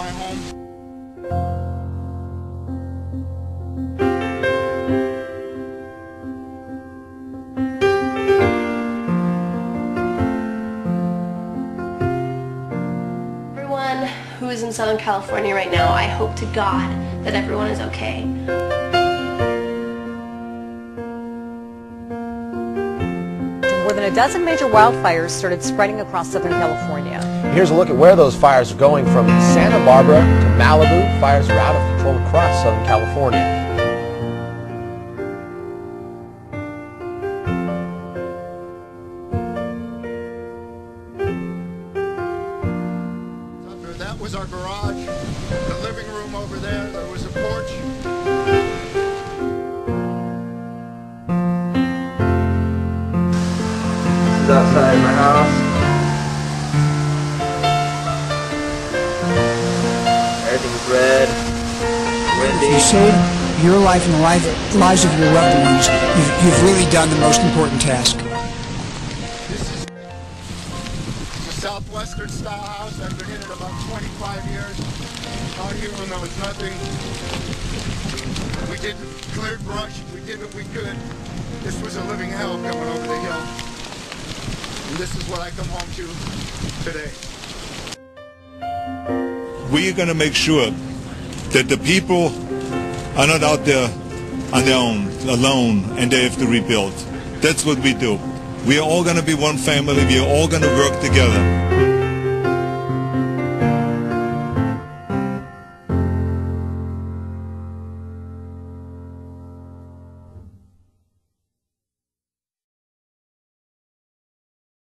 my home. Everyone who is in Southern California right now, I hope to God that everyone is okay. More than a dozen major wildfires started spreading across Southern California. Here's a look at where those fires are going from Santa Barbara to Malibu. Fires are out of control across Southern California. That was our garage, the living room over there, there was a porch. This is outside my house. Everything's red, windy. If you save your life and the lives of your loved ones, you've really done the most important task. This is a southwestern style house. I've been in it about 25 years. Out here when there was nothing. We did cleared brush, we did what we could. This was a living hell coming over the hill. And this is what I come home to today. We are going to make sure that the people are not out there on their own, alone, and they have to rebuild. That's what we do. We are all going to be one family. We are all going to work together.